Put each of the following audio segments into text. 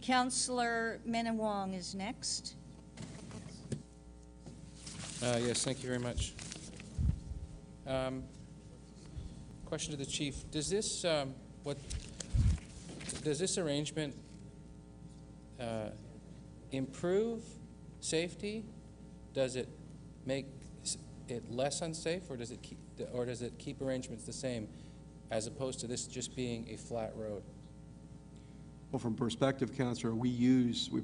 Councillor Minnan-Wong is next. Yes, thank you very much. Question to the chief: does this arrangement improve safety? Does it make it less unsafe, or does it keep arrangements the same, as opposed to this just being a flat road? Well, from perspective, Councillor, we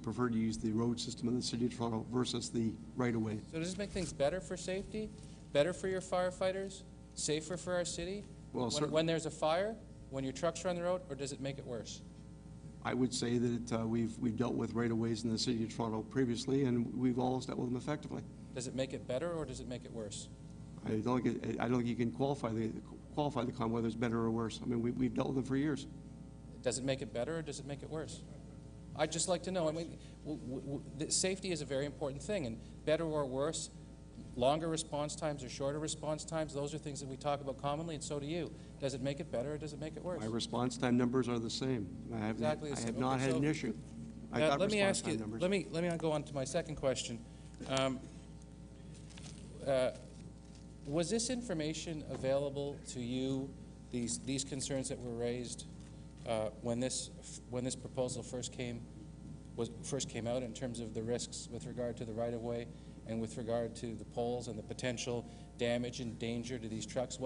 prefer to use the road system in the City of Toronto versus the right-of-way. So does this make things better for safety, better for your firefighters, safer for our city? Well, when there's a fire, when your trucks are on the road, or does it make it worse? I would say that we've dealt with right-of-ways in the City of Toronto previously, and we've always dealt with them effectively. Does it make it better, or does it make it worse? I don't think you can qualify the comment whether it's better or worse. I mean, we've dealt with them for years. Does it make it better, or does it make it worse? I'd just like to know. I mean, safety is a very important thing, and better or worse, longer response times or shorter response times, those are things that we talk about commonly, and so do you. Does it make it better, or does it make it worse? My response time numbers are the same. I have not had an issue. Let me ask you. Let me go on to my second question. Was this information available to you? These concerns that were raised when this proposal first came out, in terms of the risks with regard to the right-of-way and with regard to the poles and the potential damage and danger to these trucks?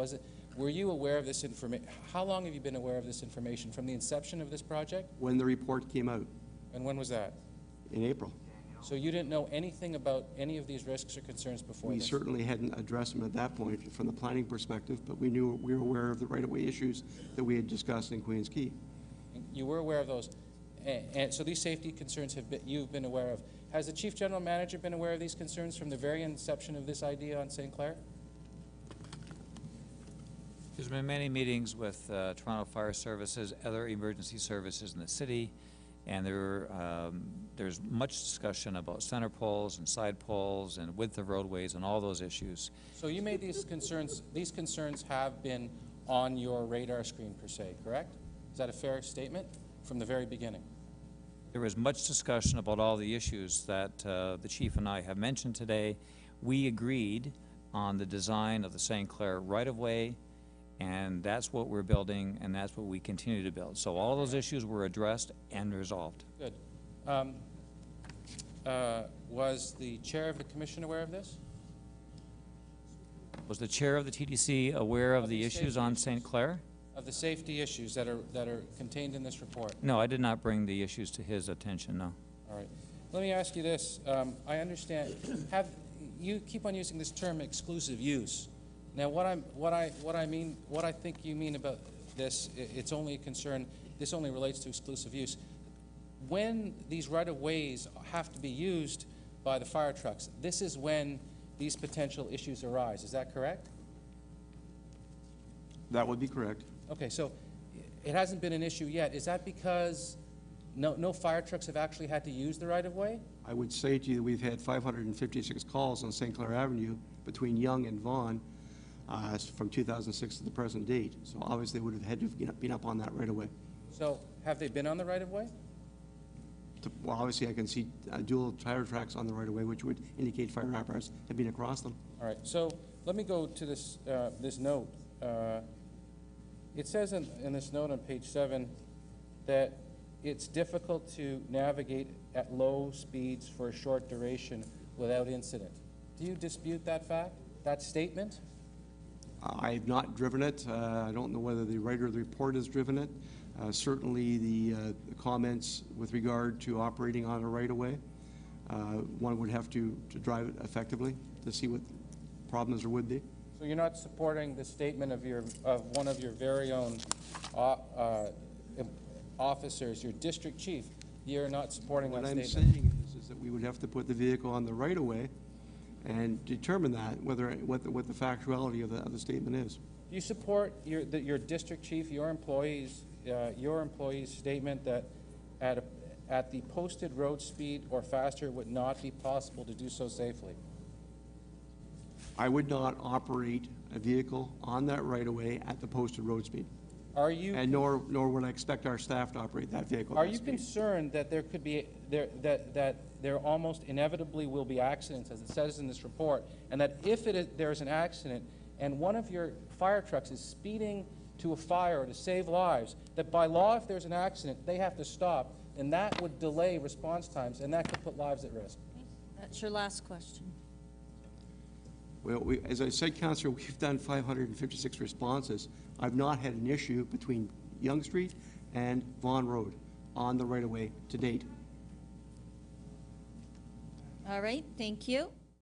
Were you aware of this information? How long have you been aware of this information? From the inception of this project? When the report came out. And when was that? In April. So you didn't know anything about any of these risks or concerns before this? We certainly hadn't addressed them at that point from the planning perspective, but we were aware of the right-of-way issues that we had discussed in Queens Quay. You were aware of those, and so these safety concerns you've been aware of. Has the Chief General Manager been aware of these concerns from the very inception of this idea on St. Clair? There's been many meetings with Toronto Fire Services, other emergency services in the city, and there's much discussion about center poles and side poles and width of roadways and all those issues. So you made these concerns have been on your radar screen per se, correct? Is that a fair statement from the very beginning? There was much discussion about all the issues that the Chief and I have mentioned today. We agreed on the design of the St. Clair right-of-way, and that's what we're building, and that's what we continue to build. So all those issues were addressed and resolved. Good. Was the chair of the commission aware of this? Was the chair of the TDC aware of the issues on St. Clair? Of the safety issues that are contained in this report? No, I did not bring the issues to his attention, no. All right. Let me ask you this. I understand, you keep on using this term exclusive use. Now, what I think you mean about this, it's only a concern, this only relates to exclusive use. When these right-of-ways have to be used by the fire trucks, this is when these potential issues arise. Is that correct? That would be correct. Okay, so it hasn't been an issue yet. Is that because no fire trucks have actually had to use the right-of-way? I would say to you that we've had 556 calls on St. Clair Avenue between Yonge and Vaughan from 2006 to the present date. So obviously they would have had to have been up on that right-of-way. So have they been on the right-of-way? Well, obviously I can see dual tire tracks on the right-of-way, which would indicate fire apparatus have been across them. All right, so let me go to this, this note. It says in this note on page 7 that it's difficult to navigate at low speeds for a short duration without incident. Do you dispute that fact, that statement? I have not driven it. I don't know whether the writer of the report has driven it. Certainly the comments with regard to operating on a right-of-way, one would have to drive it effectively to see what problems there would be. So you're not supporting the statement of one of your very own officers, your district chief. You're not supporting that statement. What I'm saying is that we would have to put the vehicle on the right-of-way and determine that what the factuality of the statement is. Do you support your district chief, your employees' statement that at the posted road speed or faster it would not be possible to do so safely? I would not operate a vehicle on that right-of-way at the posted road speed. Are you? And nor would I expect our staff to operate that vehicle. Are at that you speed. concerned that there could be, that there almost inevitably will be accidents, as it says in this report, and that if there's an accident and one of your fire trucks is speeding to a fire to save lives, that by law, if there's an accident, they have to stop, and that would delay response times, and that could put lives at risk? That's your last question. Well, as I said, Councillor, we've done 556 responses. I've not had an issue between Yonge Street and Vaughan Road on the right-of-way to date. All right, thank you.